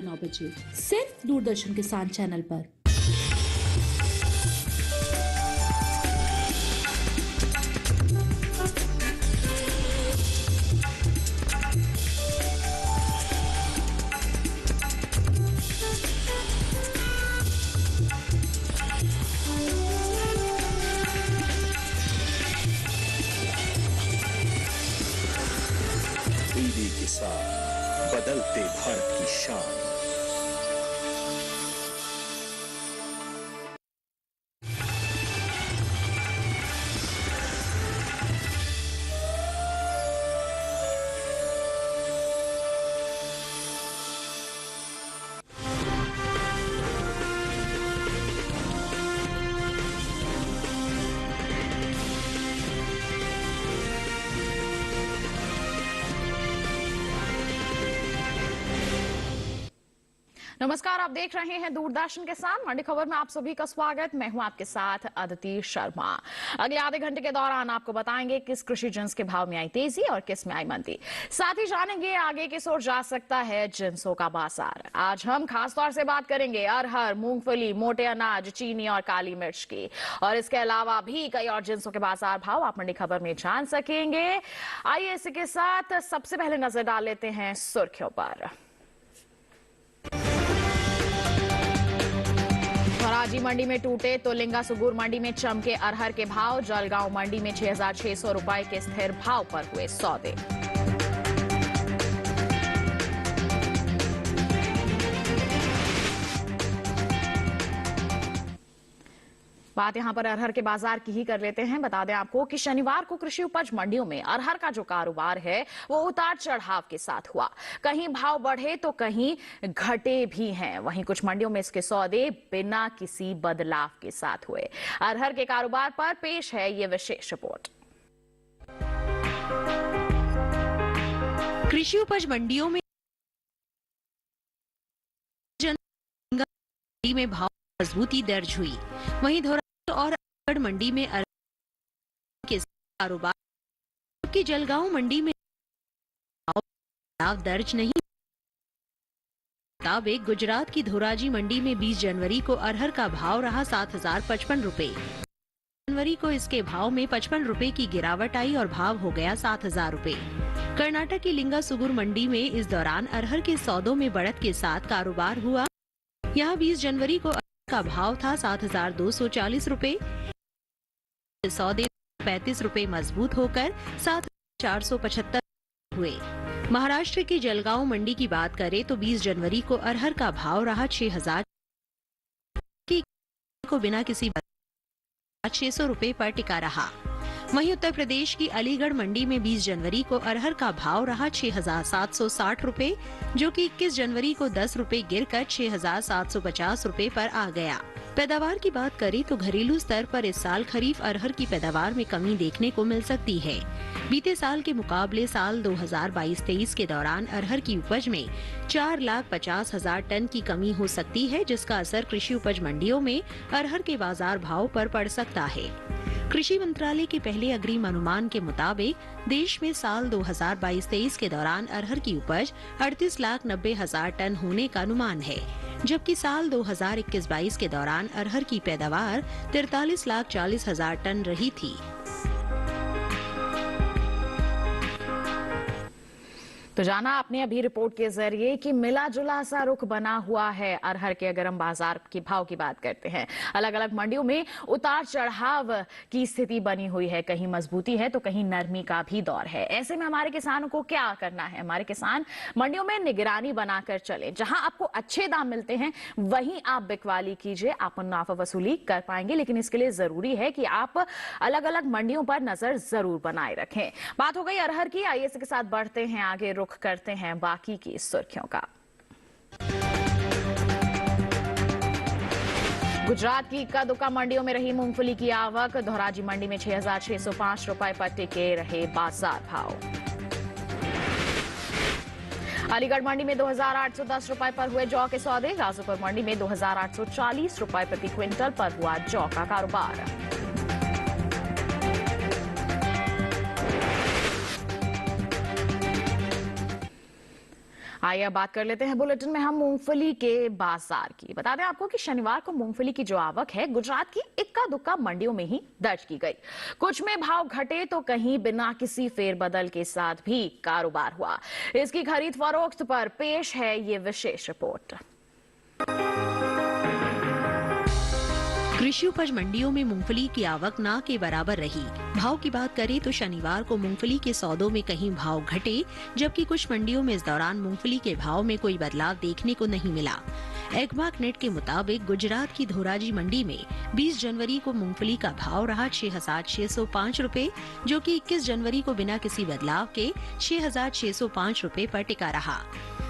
9 बजे सिर्फ दूरदर्शन किसान चैनल पर। टीवी के साथ बदलते भारत की शान। नमस्कार, आप देख रहे हैं दूरदर्शन के साथ मंडी खबर में आप सभी का स्वागत। मैं हूं आपके साथ अदिति शर्मा। अगले आधे घंटे के दौरान आपको बताएंगे किस कृषि जिन्स के भाव में आई तेजी और किस में आई मंदी। साथ ही जानेंगे आगे किस ओर जा सकता है जिन्सों का बाजार। आज हम खास तौर से बात करेंगे अरहर, मूंगफली, मोटे अनाज, चीनी और काली मिर्च की, और इसके अलावा भी कई और जिन्सों के बाजार भाव आप मंडी खबर में जान सकेंगे। आइए इसी के साथ सबसे पहले नजर डाल लेते हैं सुर्खियों पर। धोराजी मंडी में टूटे तो लिंगा सुगुर मंडी में चमके अरहर के भाव। जलगांव मंडी में 6,600 रुपए के स्थिर भाव पर हुए सौदे। बात यहां पर अरहर के बाजार की ही कर लेते हैं। बता दें आपको कि शनिवार को कृषि उपज मंडियों में अरहर का जो कारोबार है वो उतार चढ़ाव के साथ हुआ। कहीं भाव बढ़े तो कहीं घटे भी हैं। वहीं कुछ मंडियों में इसके सौदे बिना किसी बदलाव के साथ हुए। अरहर के कारोबार पर पेश है ये विशेष रिपोर्ट। कृषि उपज मंडियों में भाव मजबूती दर्ज हुई। वहीं धोराजी और अलीगढ़ मंडी में अरहर के कारोबार, जबकि जलगांव मंडी में भाव दर्ज नहीं। मुताबिक गुजरात की धोराजी मंडी में 20 जनवरी को अरहर का भाव रहा 7,055 रुपए। जनवरी को इसके भाव में 55 रुपए की गिरावट आई और भाव हो गया 7,000 रुपए। कर्नाटक की लिंगा सुगुर मंडी में इस दौरान अरहर के सौदों में बढ़त के साथ कारोबार हुआ। यहाँ 20 जनवरी को का भाव था 7,240 रुपए। सौदे 35 रुपए मजबूत होकर 7,475 हुए। महाराष्ट्र की जलगांव मंडी की बात करें तो 20 जनवरी को अरहर का भाव रहा 6,000 को बिना किसी 600 रुपए पर टिका रहा। वहीं उत्तर प्रदेश की अलीगढ़ मंडी में 20 जनवरी को अरहर का भाव रहा 6,760 रुपए, जो कि 21 जनवरी को 10 रुपए गिरकर 6,750 रुपए पर आ गया। पैदावार की बात करें तो घरेलू स्तर पर इस साल खरीफ अरहर की पैदावार में कमी देखने को मिल सकती है। बीते साल के मुकाबले साल 2022-23 के दौरान अरहर की उपज में 4,50,000 टन की कमी हो सकती है, जिसका असर कृषि उपज मंडियों में अरहर के बाजार भाव पर पड़ सकता है। कृषि मंत्रालय के पहले अग्रिम अनुमान के मुताबिक देश में साल 2022-23 के दौरान अरहर की उपज 38,90,000 टन होने का अनुमान है, जबकि साल 2021-22 के दौरान अरहर की पैदावार 43,40,000 टन रही थी। तो जाना आपने अभी रिपोर्ट के जरिए कि मिला जुला सा रुख बना हुआ है अरहर के। अगर हम बाजार के भाव की बात करते हैं, अलग अलग मंडियों में उतार चढ़ाव की स्थिति बनी हुई है। कहीं मजबूती है तो कहीं नरमी का भी दौर है। ऐसे में हमारे किसानों को क्या करना है? हमारे किसान मंडियों में निगरानी बनाकर चले। जहां आपको अच्छे दाम मिलते हैं वहीं आप बिकवाली कीजिए, आप मुनाफा वसूली कर पाएंगे। लेकिन इसके लिए जरूरी है कि आप अलग अलग मंडियों पर नजर जरूर बनाए रखें। बात हो गई अरहर की, आइए इसके साथ बढ़ते हैं आगे, रुख करते हैं बाकी की सुर्खियों का। गुजरात की इक्का दुक्का मंडियों में रही मूंगफली की आवक। धोराजी मंडी में 6,605 रुपए पर टिके रहे बाजार भाव। अलीगढ़ मंडी में 2,810 रुपए पर हुए जौ के सौदे। गाजीपुर मंडी में 2,840 रुपए प्रति क्विंटल पर हुआ जौ का कारोबार। आइए अब बात कर लेते हैं बुलेटिन में हम मूंगफली के बाजार की। बता दें आपको कि शनिवार को मूंगफली की जो आवक है गुजरात की इक्का दुक्का मंडियों में ही दर्ज की गई। कुछ में भाव घटे तो कहीं बिना किसी फेरबदल के साथ भी कारोबार हुआ। इसकी खरीद फरोख्त पर पेश है ये विशेष रिपोर्ट। कृषि उपज मंडियों में मूंगफली की आवक ना के बराबर रही। भाव की बात करें तो शनिवार को मूंगफली के सौदों में कहीं भाव घटे, जबकि कुछ मंडियों में इस दौरान मूंगफली के भाव में कोई बदलाव देखने को नहीं मिला। एगमार्क नेट के मुताबिक गुजरात की धोराजी मंडी में 20 जनवरी को मूंगफली का भाव रहा 6,605 रुपए, जो कि 21 जनवरी को बिना किसी बदलाव के 6,605 रुपए पर टिका रहा।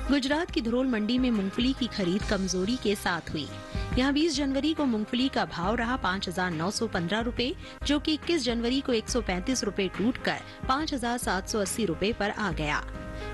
गुजरात की धरोल मंडी में मूंगफली की खरीद कमजोरी के साथ हुई। यहाँ 20 जनवरी को मूंगफली का भाव रहा 5,915 रुपए, जो कि 21 जनवरी को 135 रुपए टूटकर 5,780 रुपए पर आ गया।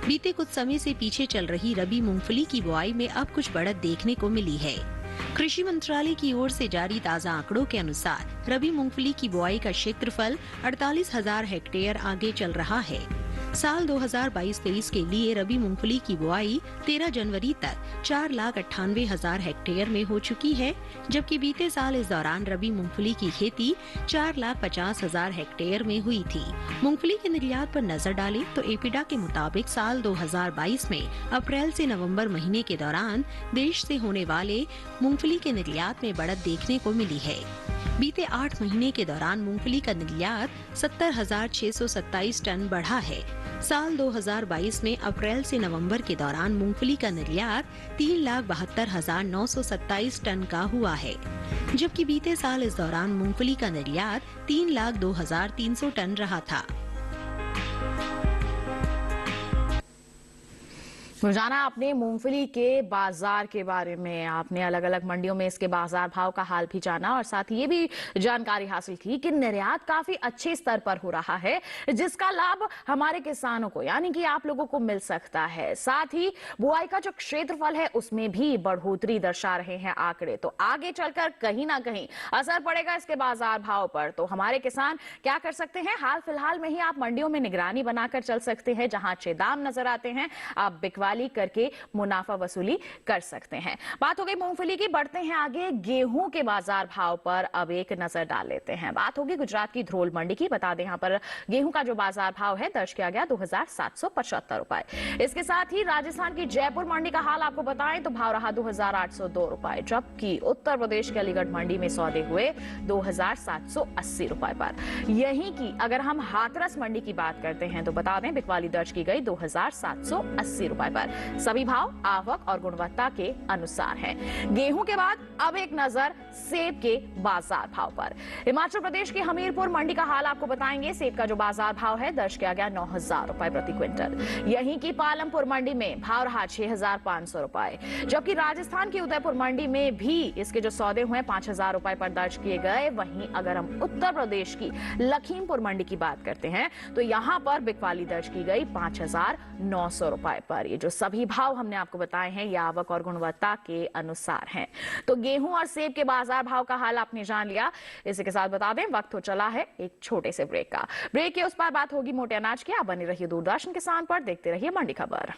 बीते कुछ समय से पीछे चल रही रबी मूंगफली की बुआई में अब कुछ बढ़त देखने को मिली है। कृषि मंत्रालय की ओर से जारी ताजा आंकड़ों के अनुसार रबी मूंगफली की बुआई का क्षेत्रफल 48,000 हेक्टेयर आगे चल रहा है। साल 2022-23 के लिए रबी मूंगफली की बुआई 13 जनवरी तक 4,98,000 हेक्टेयर में हो चुकी है, जबकि बीते साल इस दौरान रबी मूंगफली की खेती 4,50,000 हेक्टेयर में हुई थी। मूंगफली के निर्यात पर नजर डालें तो एपिडा के मुताबिक साल 2022 में अप्रैल से नवंबर महीने के दौरान देश से होने वाले मूंगफली के निर्यात में बढ़त देखने को मिली है। बीते 8 महीने के दौरान मूंगफली का निर्यात 70,627 टन बढ़ा है। साल 2022 में अप्रैल से नवंबर के दौरान मूंगफली का निर्यात 3,72,927 टन का हुआ है, जबकि बीते साल इस दौरान मूंगफली का निर्यात 3,02,300 टन रहा था। रोजाना आपने मूंगफली के बाजार के बारे में, आपने अलग अलग मंडियों में इसके बाजार भाव का हाल भी जाना और साथ ये भी जानकारी हासिल की कि निर्यात काफी अच्छे स्तर पर हो रहा है, जिसका लाभ हमारे किसानों को यानी कि आप लोगों को मिल सकता है। साथ ही बुआई का जो क्षेत्रफल है उसमें भी बढ़ोतरी दर्शा रहे हैं आंकड़े। तो आगे चलकर कहीं ना कहीं असर पड़ेगा इसके बाजार भाव पर। तो हमारे किसान क्या कर सकते हैं? हाल फिलहाल में ही आप मंडियों में निगरानी बनाकर चल सकते हैं। जहां अच्छे दाम नजर आते हैं आप बिकवाली करके मुनाफा वसूली कर सकते हैं। बात हो गई मूंगफली की, बढ़ते हैं आगे गेहूं के बाजार भाव पर अब एक नजर डाल लेते हैं। बात होगी गुजरात की धरोल मंडी की। बता दें यहाँ पर गेहूं का जो बाजार भाव है दर्ज किया गया 2,775 रुपए। इसके साथ ही राजस्थान की जयपुर मंडी का हाल आपको बताएं तो भाव रहा 2,802 रुपए, जबकि उत्तर प्रदेश के अलीगढ़ मंडी में सौदे हुए 2,780 रुपए पर। यहीं की अगर हम हाथरस मंडी की बात करते हैं तो बता दें बिकवाली दर्ज की गई 2,780 रुपए पर। सभी भाव आवक और गुणवत्ता के अनुसार हैं। गेहूं के बाद अब एक नजर सेब के बाजार भाव पर। हिमाचल प्रदेश के हमीरपुर मंडी का हाल आपको बताएंगे। सेब का जो बाजार भाव है दर्ज किया गया 9,000 रुपए प्रति क्विंटल। यहीं की पालमपुर मंडी में भाव रहा 6,500 रुपए, जबकि राजस्थान की उदयपुर मंडी में भी इसके जो सौदे हुए 5,000 रुपए पर दर्ज किए गए। वहीं अगर हम उत्तर प्रदेश की लखीमपुर मंडी की बात करते हैं तो यहां पर बिकवाली दर्ज की गई 5,900 रुपए पर। ये जो सभी भाव हमने आपको बताए हैं ये आवक और गुणवत्ता के अनुसार हैं। तो गेहूं और सेब के बाजार भाव का हाल आपने जान लिया। इसी के साथ बता दें वक्त हो चला है एक छोटे से ब्रेक का। ब्रेक के उस पार बात होगी मोटे अनाज की। आप बने रहिए दूरदर्शन किसान पर, देखते रहिए मंडी खबर।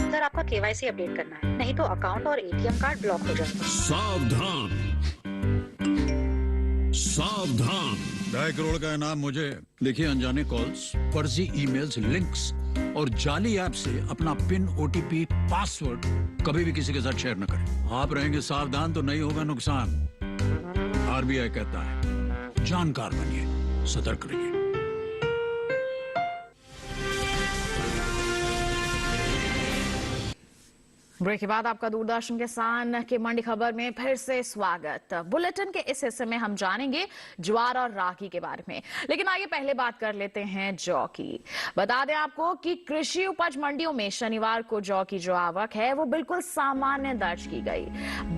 सर आपका केवाईसी अपडेट करना है, नहीं तो अकाउंट और एटीएम कार्ड ब्लॉक हो जाएगा। सावधान सावधान, 2.5 करोड़ का इनाम मुझे। देखिए अनजाने कॉल्स, फर्जी ईमेल्स, लिंक्स और जाली ऐप से अपना पिन, ओटीपी, पासवर्ड कभी भी किसी के साथ शेयर न करें। आप रहेंगे सावधान तो नहीं होगा नुकसान। आरबीआई कहता है जानकार बनिए, सतर्क रहिए। ब्रेक के बाद आपका दूरदर्शन किसान के मंडी खबर में फिर से स्वागत। बुलेटिन के इस हिस्से में हम जानेंगे ज्वार और रागी के बारे में, लेकिन आइए पहले बात कर लेते हैं जौ की। बता दें आपको कि कृषि उपज मंडियों में शनिवार को जौ की जो आवक है वो बिल्कुल सामान्य दर्ज की गई।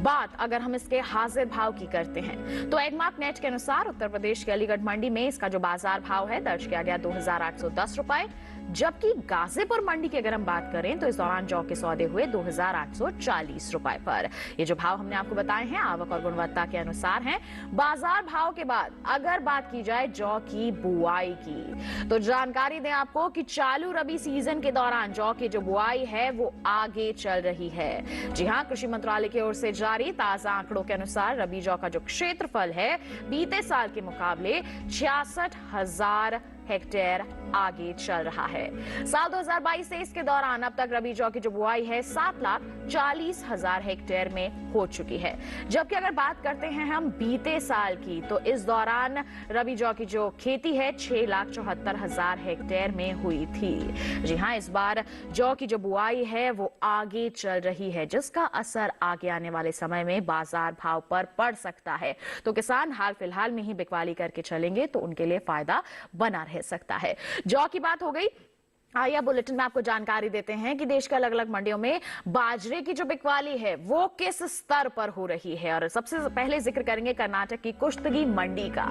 बात अगर हम इसके हाजिर भाव की करते हैं तो एगमार्क नेट के अनुसार उत्तर प्रदेश के अलीगढ़ मंडी में इसका जो बाजार भाव है दर्ज किया गया 2,810 रुपए, जबकि गाजीपुर मंडी की अगर हम बात करें तो इस दौरान जौ के सौदे हुए 2,800 6,840 रुपए पर। ये जो भाव हमने आपको बताए हैं आवक और गुणवत्ता के अनुसार हैं। बाजार भाव के बाद अगर बात की जाए जौ की बुआई की, तो जानकारी दें आपको कि चालू रबी सीजन के दौरान जौ की जो बुआई है वो आगे चल रही है। जी हां, कृषि मंत्रालय की ओर से जारी ताजा आंकड़ों के अनुसार रबी जौ का जो क्षेत्रफल है बीते साल के मुकाबले 66,000 हेक्टेयर आगे चल रहा है। साल 2022-23 के दौरान अब तक रबी जौ की जो बुआई है 7,40,000 हेक्टेयर में हो चुकी है। जबकि अगर बात करते हैं हम बीते साल की, तो इस दौरान रबी जौ की जो खेती है 6,74,000 हेक्टेयर में हुई थी। जी हां, इस बार जौ की जो बुआई है वो आगे चल रही है, जिसका असर आगे आने वाले समय में बाजार भाव पर पड़ सकता है। तो किसान हाल फिलहाल में ही बिकवाली करके चलेंगे तो उनके लिए फायदा बना रह सकता है। जौ की बात हो गई, आइए बुलेटिन में आपको जानकारी देते हैं कि देश के अलग अलग मंडियों में बाजरे की जो बिकवाली है वो किस स्तर पर हो रही है। और सबसे पहले जिक्र करेंगे कर्नाटक की कुश्तगी मंडी का।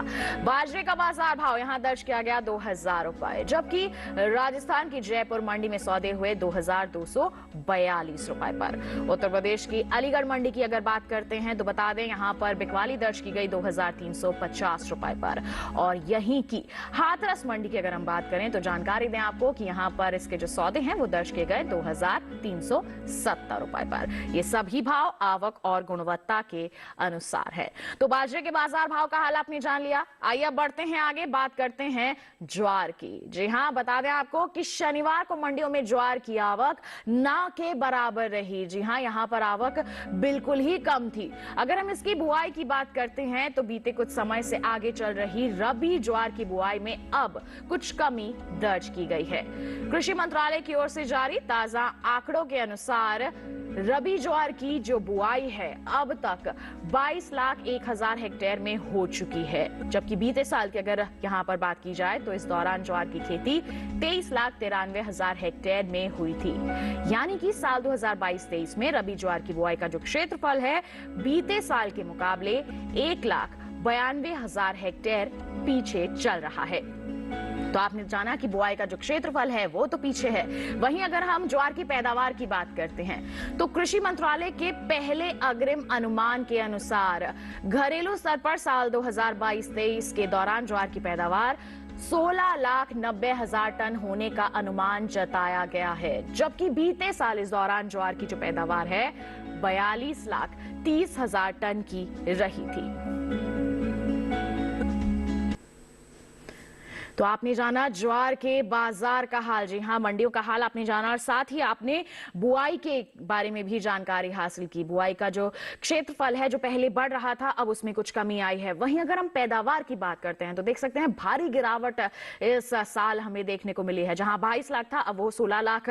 बाजरे का बाजार भाव यहां दर्ज किया गया 2,000 रुपए, जबकि राजस्थान की जयपुर मंडी में सौदे हुए 2,242 रुपए पर। उत्तर प्रदेश की अलीगढ़ मंडी की अगर बात करते हैं तो बता दें यहां पर बिकवाली दर्ज की गई 2,350 रुपए पर। और यहीं की हाथरस मंडी की अगर हम बात करें तो जानकारी दें आपको कि यहां पर इसके जो सौदे हैं वो दर्ज किए गए 2,370 रुपए पर। ये सभी भाव आवक और गुणवत्ता के अनुसार है। तो बाजरे के बाजार भाव का हाल आपने जान लिया। आइए अब बढ़ते हैं आगे, बात करते हैं ज्वार की। जी हां, बता दें आपको कि शनिवार को मंडियों में ज्वार की आवक ना के बराबर रही। जी हां, यहां पर आवक बिल्कुल ही कम थी। अगर हम इसकी बुआई की बात करते हैं तो बीते कुछ समय से आगे चल रही रबी ज्वार की बुआई में अब कुछ कमी दर्ज की गई है। कृषि मंत्रालय की ओर से जारी ताजा आंकड़ों के अनुसार रबी ज्वार की जो बुआई है अब तक 22,01,000 हेक्टेयर में हो चुकी है। जबकि बीते साल की अगर यहां पर बात की जाए तो इस दौरान ज्वार की खेती 23,93,000 हेक्टेयर में हुई थी। यानी कि साल 2022-23 में रबी ज्वार की बुआई का जो क्षेत्रफल है बीते साल के मुकाबले 1,92,000 हेक्टेयर पीछे चल रहा है। तो आपने जाना कि बुआई का जो क्षेत्रफल है वो तो पीछे है। वहीं अगर हम ज्वार की पैदावार की बात करते हैं तो कृषि मंत्रालय के पहले अग्रिम अनुमान के अनुसार घरेलू स्तर पर साल 2022-23 के दौरान ज्वार की पैदावार 16,90,000 टन होने का अनुमान जताया गया है। जबकि बीते साल इस दौरान ज्वार की जो पैदावार है 42,30,000 टन की रही थी। तो आपने जाना ज्वार के बाजार का हाल। जी हां, मंडियों का हाल आपने जाना और साथ ही आपने बुआई के बारे में भी जानकारी हासिल की। बुआई का जो क्षेत्रफल है जो पहले बढ़ रहा था अब उसमें कुछ कमी आई है। वहीं अगर हम पैदावार की बात करते हैं तो देख सकते हैं भारी गिरावट इस साल हमें देखने को मिली है। जहां 22 लाख था अब वो 16 लाख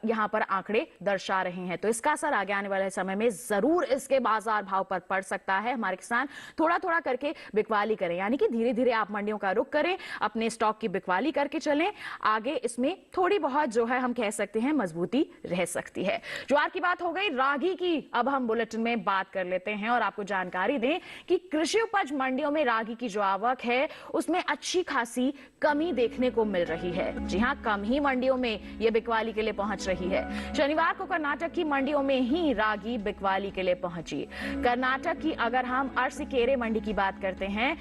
यहां पर आंकड़े दर्शा रहे हैं। तो इसका असर आगे आने वाले समय में जरूर इसके बाजार भाव पर पड़ सकता है। हमारे किसान थोड़ा थोड़ा करके बिकवाली करें, यानी कि धीरे धीरे आप मंडियों का रुख करें, अपने स्टॉक की बिकवाली करके चलें। आगे इसमें थोड़ी बहुत जो है हम कह सकते हैं मजबूती रह सकती है। ज्वार की बात हो गई, रागी की अब हम बुलेटिन में बात कर लेते हैं और आपको जानकारी दें कि कृषि उपज मंडियों में रागी की जो आवक है उसमें अच्छी खासी कमी देखने को मिल रही है। जी हां, कम ही मंडियों में यह बिकवाली के लिए पहुंच रही है। शनिवार को कर्नाटक की मंडियों में ही रागी बिकवाली के लिए पहुंची। कर्नाटक की अगर हम अरसीकेरे मंडी की बात करते हैं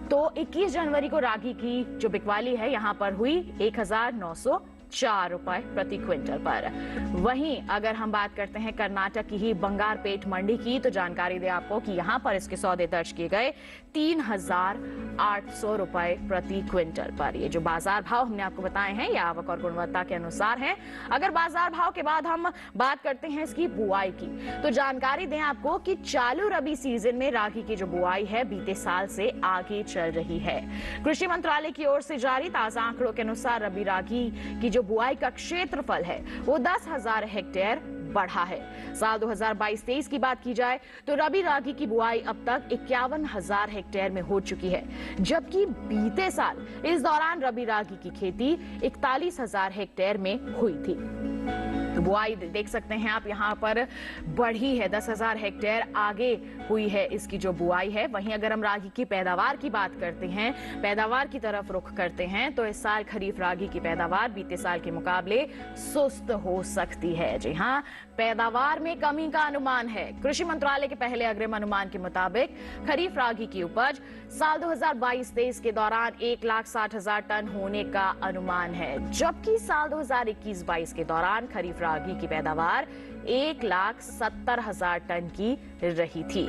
तो 21 जनवरी को रागी की जो बिकवाली है यहां पर हुई 1,904 रुपए प्रति क्विंटल पर। वहीं अगर हम बात करते हैं कर्नाटक की ही बंगारपेट मंडी की तो जानकारी दे आपको कि यहां पर इसके सौदे दर्ज किए गए 3,800 रुपए प्रति क्विंटल पर। ये जो बाजार भाव हमने आपको बताए हैं ये आवक और गुणवत्ता के अनुसार है। अगर बाजार भाव के बाद हम बात करते हैं इसकी बुआई की तो जानकारी दें आपको कि चालू रबी सीजन में रागी की जो बुआई है बीते साल से आगे चल रही है। कृषि मंत्रालय की ओर से जारी ताजा आंकड़ों के अनुसार रबी रागी की जो बुआई का क्षेत्रफल है वो 10,000 हेक्टेयर बढ़ा है। साल 2022-23 की बात की जाए तो रबी रागी की बुआई अब तक 51,000 हेक्टेयर में हो चुकी है। जबकि बीते साल इस दौरान रबी रागी की खेती 41,000 हेक्टेयर में हुई थी। तो बुआई देख सकते हैं आप यहाँ पर बढ़ी है, 10,000 हेक्टेयर आगे हुई है इसकी जो बुआई है। वहीं अगर हम रागी की पैदावार की बात करते हैं, पैदावार की तरफ रुख करते हैं, तो इस साल खरीफ रागी की पैदावार बीते साल के मुकाबले सुस्त हो सकती है। जी हाँ, पैदावार में कमी का अनुमान है। कृषि मंत्रालय के पहले अग्रिम अनुमान के मुताबिक खरीफ रागी की उपज साल 2022-23 के दौरान 1,60,000 टन होने का अनुमान है, जबकि साल 2021-22 के दौरान खरीफ रागी की पैदावार 1,70,000 टन की रही थी।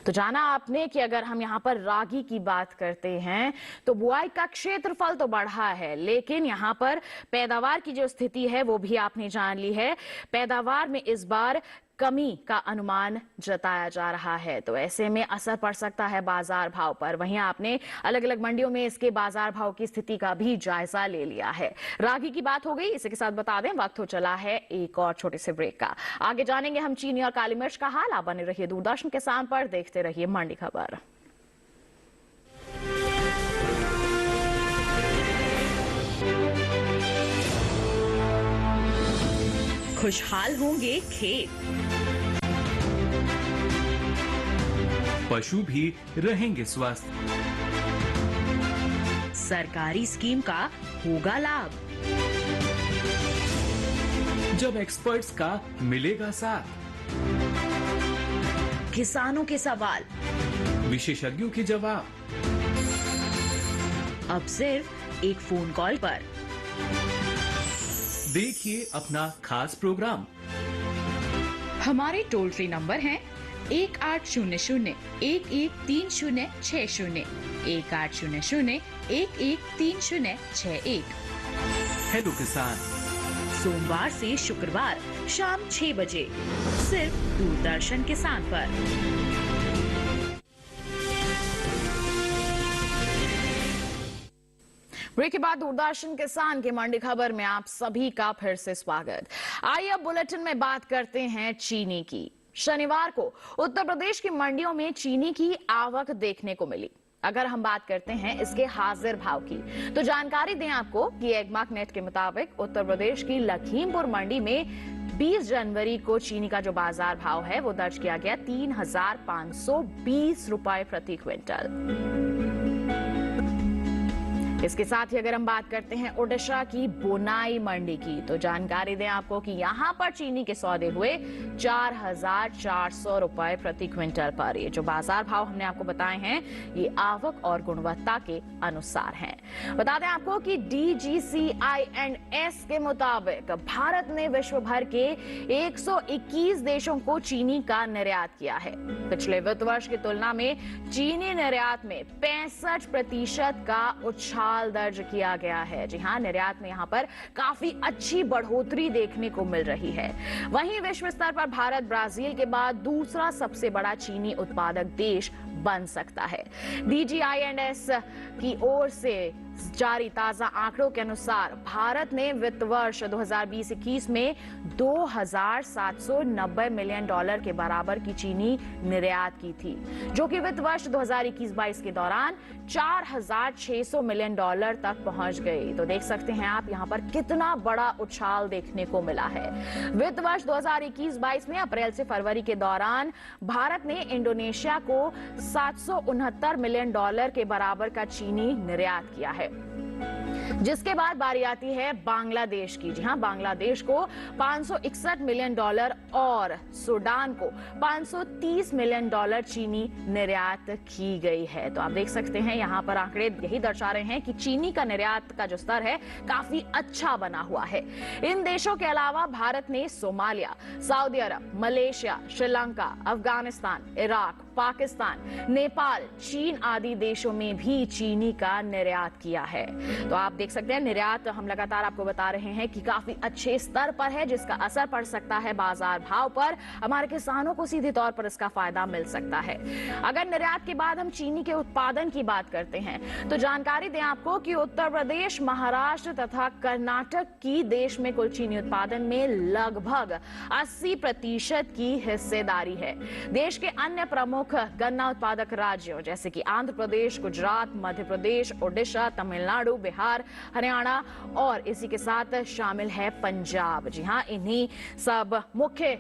तो जाना आपने कि अगर हम यहाँ पर रागी की बात करते हैं तो बुआई का क्षेत्रफल तो बढ़ा है, लेकिन यहाँ पर पैदावार की जो स्थिति है वो भी आपने जान ली है। पैदावार में इस बार कमी का अनुमान जताया जा रहा है, तो ऐसे में असर पड़ सकता है बाजार भाव पर। वहीं आपने अलग अलग मंडियों में इसके बाजार भाव की स्थिति का भी जायजा ले लिया है। रागी की बात हो गई, इसी के साथ बता दें वक्त हो चला है एक और छोटे से ब्रेक का। आगे जानेंगे हम चीनी और काली मिर्च का हाल। आप बने रहिए दूरदर्शन किसान पर, देखते रहिए मंडी खबर। खुशहाल होंगे खेत, पशु भी रहेंगे स्वस्थ, सरकारी स्कीम का होगा लाभ, जब एक्सपर्ट्स का मिलेगा साथ, किसानों के सवाल विशेषज्ञों के जवाब, अब सिर्फ एक फोन कॉल पर। देखिए अपना खास प्रोग्राम। हमारे टोल फ्री नंबर हैं 1800-113060, 1800-113061। हेलो किसान, सोमवार से शुक्रवार शाम 6 बजे सिर्फ दूरदर्शन किसान पर। ब्रेक के बाद दूरदर्शन किसान के मंडी खबर में आप सभी का फिर से स्वागत। आइए अब बुलेटिन में बात करते हैं चीनी की। शनिवार को उत्तर प्रदेश की मंडियों में चीनी की आवक देखने को मिली। अगर हम बात करते हैं इसके हाजिर भाव की, तो जानकारी दें आपको कि एगमार्क नेट के मुताबिक उत्तर प्रदेश की लखीमपुर मंडी में 20 जनवरी को चीनी का जो बाजार भाव है वो दर्ज किया गया 3,520 रुपए प्रति क्विंटल। इसके साथ ही अगर हम बात करते हैं ओडिशा की बोनाई मंडी की, तो जानकारी दें आपको कि यहां पर चीनी के सौदे हुए 4,400 रुपए प्रति क्विंटल पर। ये जो बाजार भाव हमने आपको बताए हैं ये आवक और गुणवत्ता के अनुसार हैं। बता दें आपको कि DGCI&S के मुताबिक भारत ने विश्व भर के 121 देशों को चीनी का निर्यात किया है। पिछले वित्त वर्ष की तुलना में चीनी निर्यात में 65% का उछाल दर्ज किया गया है। जी हां, निर्यात में यहां पर काफी अच्छी बढ़ोतरी देखने को मिल रही है। वहीं विश्व स्तर पर भारत ब्राजील के बाद दूसरा सबसे बड़ा चीनी उत्पादक देश बन सकता है। DGI&S की ओर से जारी ताजा आंकड़ों के अनुसार भारत ने वित्त वर्ष 2020-21 में $2,790 मिलियन के बराबर की चीनी निर्यात की थी, जो कि वित्त वर्ष 2021-22 के दौरान $4,600 मिलियन तक पहुंच गई। तो देख सकते हैं आप यहाँ पर कितना बड़ा उछाल देखने को मिला है। वित्त वर्ष 2021-22 में अप्रैल से फरवरी के दौरान भारत ने इंडोनेशिया को $769 मिलियन के बराबर का चीनी निर्यात किया है, जिसके बाद बारी आती है बांग्लादेश की। जी हां, बांग्लादेश को $561 मिलियन और सूडान को $530 मिलियन चीनी निर्यात की गई है। तो आप देख सकते हैं यहाँ पर आंकड़े यही दर्शा रहे हैं कि चीनी का निर्यात का जो स्तर है काफी अच्छा बना हुआ है। इन देशों के अलावा भारत ने सोमालिया, सऊदी अरब, मलेशिया, श्रीलंका, अफगानिस्तान, इराक, पाकिस्तान, नेपाल, चीन आदि देशों में भी चीनी का निर्यात किया है। तो आप देख सकते हैं निर्यात हम लगातार आपको बता रहे हैं कि काफी अच्छे स्तर पर है, जिसका असर पड़ सकता है बाजार भाव पर। हमारे किसानों को सीधे तौर पर इसका फायदा मिल सकता है। अगर निर्यात के बाद हम चीनी के उत्पादन की बात करते हैं तो जानकारी दें आपको कि उत्तर प्रदेश, महाराष्ट्र तथा कर्नाटक की देश में कुल चीनी उत्पादन में लगभग 80% की हिस्सेदारी है। देश के अन्य प्रमुख गन्ना उत्पादक राज्यों जैसे कि आंध्र प्रदेश, गुजरात, मध्य प्रदेश, ओडिशा, तमिलनाडु, बिहार, हरियाणा और इसी के साथ शामिल है पंजाब। जी हाँ, इन्हीं सब मुख्य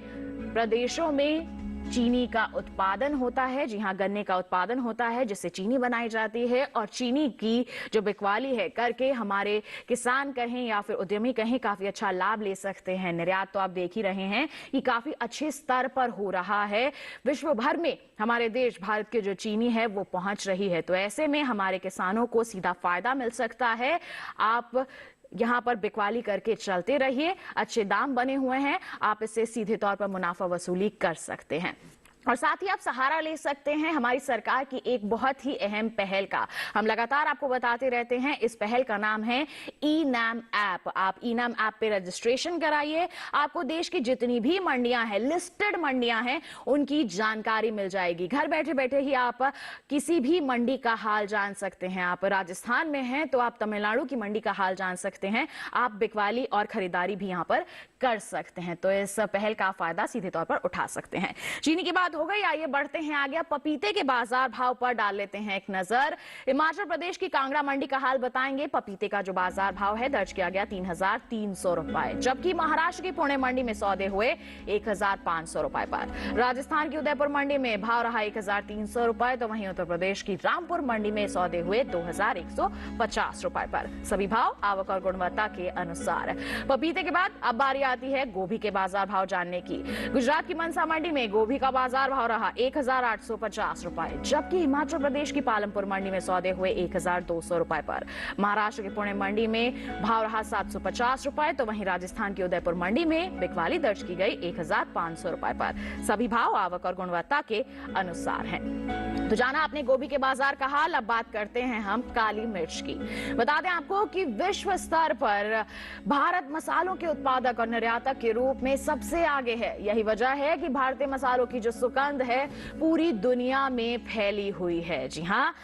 प्रदेशों में चीनी का उत्पादन होता है। जी हाँ, गन्ने का उत्पादन होता है जिससे चीनी बनाई जाती है और चीनी की जो बिकवाली है करके हमारे किसान कहें या फिर उद्यमी कहें काफी अच्छा लाभ ले सकते हैं। निर्यात तो आप देख ही रहे हैं कि काफी अच्छे स्तर पर हो रहा है। विश्व भर में हमारे देश भारत की जो चीनी है वो पहुंच रही है, तो ऐसे में हमारे किसानों को सीधा फायदा मिल सकता है। आप यहाँ पर बिकवाली करके चलते रहिए, अच्छे दाम बने हुए हैं, आप इससे सीधे तौर पर मुनाफा वसूली कर सकते हैं। और साथ ही आप सहारा ले सकते हैं हमारी सरकार की एक बहुत ही अहम पहल का। हम लगातार आपको बताते रहते हैं, इस पहल का नाम है ई-नाम ऐप। आप ई-नाम ऐप पे रजिस्ट्रेशन कराइए, आपको देश की जितनी भी मंडियां हैं, लिस्टेड मंडियां हैं, उनकी जानकारी मिल जाएगी। घर बैठे बैठे ही आप किसी भी मंडी का हाल जान सकते हैं। आप राजस्थान में हैं तो आप तमिलनाडु की मंडी का हाल जान सकते हैं। आप बिकवाली और खरीदारी भी यहां पर कर सकते हैं, तो इस पहल का फायदा सीधे तौर पर उठा सकते हैं। चीनी की बात हो गई, आइए बढ़ते हैं आगे। पपीते के बाजार भाव पर डाल लेते हैं एक नजर। हिमाचल प्रदेश की कांगड़ा मंडी का हाल बताएंगे। पपीते का जो बाजार भाव है दर्ज किया गया 3,300 रुपए, जबकि महाराष्ट्र की पुणे मंडी में सौदे हुए 1,500 रुपए पर। राजस्थान की उदयपुर मंडी में भाव रहा 1,300 रुपए, तो वहीं उत्तर प्रदेश की रामपुर मंडी में सौदे हुए 2,150 रुपए पर। सभी भाव आवक और गुणवत्ता के अनुसार। पपीते के बाद अब बारी आती है गोभी के बाजार भाव जानने की। गुजरात की मनसा मंडी में गोभी का बाजार भाव रहा 1,850 रुपए, जबकि हिमाचल प्रदेश की पालमपुर मंडी में सौदे हुए 1,200 रुपए पर। महाराष्ट्र के पुणे मंडी में भाव रहा 750 रुपए, तो वहीं राजस्थान की उदयपुर मंडी में बिकवाली दर्ज की गई 1,500 रुपए पर। सभी भाव आवक और गुणवत्ता के अनुसार हैं। तो जाना आपने गोभी के बाजार का हाल, अब बात करते हैं हम काली मिर्च की। बता दें आपको कि विश्व स्तर पर भारत मसालों के उत्पादक और निर्यातक के रूप में सबसे आगे है। यही वजह है कि भारतीय मसालों की जो सुगंध है पूरी दुनिया में फैली हुई है। जी हाँ,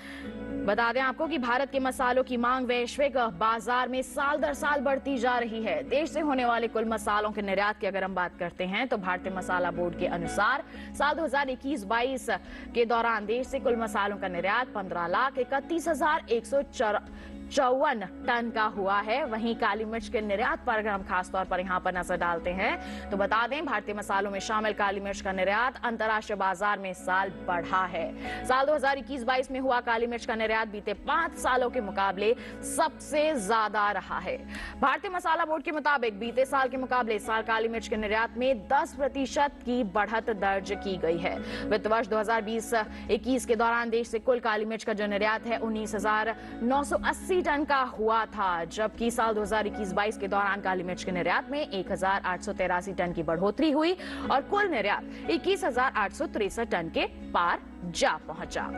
बता दें आपको कि भारत के मसालों की मांग वैश्विक बाजार में साल दर साल बढ़ती जा रही है। देश से होने वाले कुल मसालों के निर्यात की अगर हम बात करते हैं तो भारतीय मसाला बोर्ड के अनुसार साल 2021-22 के दौरान देश से कुल मसालों का निर्यात 15,31,154 टन का हुआ है। वहीं काली मिर्च के निर्यात पर अगर हम खासतौर पर यहां पर नजर डालते हैं तो बता दें भारतीय मसालों में शामिल काली मिर्च का निर्यात अंतर्राष्ट्रीय बाजार में साल बढ़ा है। साल 2021-22 में हुआ काली मिर्च का निर्यात बीते 5 सालों के मुकाबले सबसे ज्यादा रहा है। भारतीय मसाला बोर्ड के मुताबिक बीते साल के मुकाबले इस साल काली मिर्च के निर्यात में 10% की बढ़त दर्ज की गई है। वित्त वर्ष 2020-21 के दौरान देश से कुल काली मिर्च का जो निर्यात है 19,980 टन का हुआ था, जबकि साल 2021-22 के दौरान काली मिर्च के निर्यात में 1,883 टन की बढ़ोतरी हुई और कुल निर्यात 21,863 टन के पार जा पहुंचा।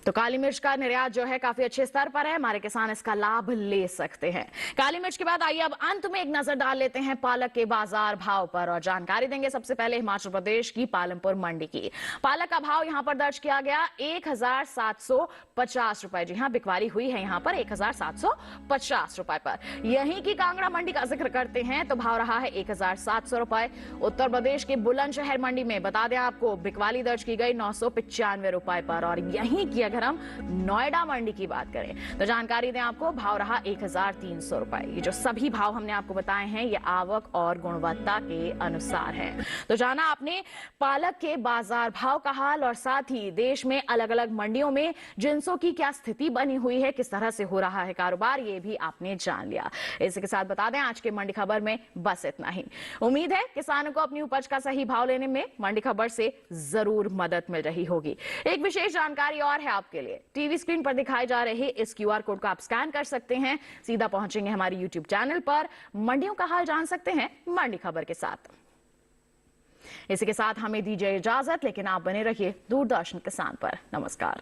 तो काली मिर्च का निर्यात जो है काफी अच्छे स्तर पर है, हमारे किसान इसका लाभ ले सकते हैं। काली मिर्च के बाद आइए अब अंत में एक नजर डाल लेते हैं पालक के बाजार भाव पर और जानकारी देंगे सबसे पहले हिमाचल प्रदेश की पालमपुर मंडी की। पालक का भाव यहां पर दर्ज किया गया 1,750 रुपए। जी हां, बिकवाली हुई है यहां पर 1,750 रुपए पर। यहीं की कांगड़ा मंडी का जिक्र करते हैं तो भाव रहा है 1,700 रुपए। उत्तर प्रदेश के बुलंदशहर मंडी में बता दें आपको बिकवाली दर्ज की गई 995 रुपए पर। और यहीं की अगर हम नोएडा मंडी की बात करें तो जानकारी दें आपको भाव रहा 1,300 रुपए। ये जो सभी भाव हमने आपको बताए हैं ये आवक और गुणवत्ता के अनुसार है। तो जाना आपने पालक के बाजार भाव का हाल और साथ ही देश में अलग अलग मंडियों में जिंसों की क्या स्थिति बनी हुई है, किस तरह से हो रहा है कारोबार, ये भी आपने जान लिया। इसी के साथ बता दें आज के मंडी खबर में बस इतना ही। उम्मीद है किसानों को अपनी उपज का सही भाव लेने में मंडी खबर से जरूर मदद मिल रही होगी। एक विशेष जानकारी और है आपके लिए, टीवी स्क्रीन पर दिखाए जा रहे इस QR कोड को आप स्कैन कर सकते हैं, सीधा पहुंचेंगे हमारे YouTube चैनल पर, मंडियों का हाल जान सकते हैं मंडी खबर के साथ। इसी के साथ हमें दीजिए इजाजत, लेकिन आप बने रहिए दूरदर्शन किसान पर। नमस्कार।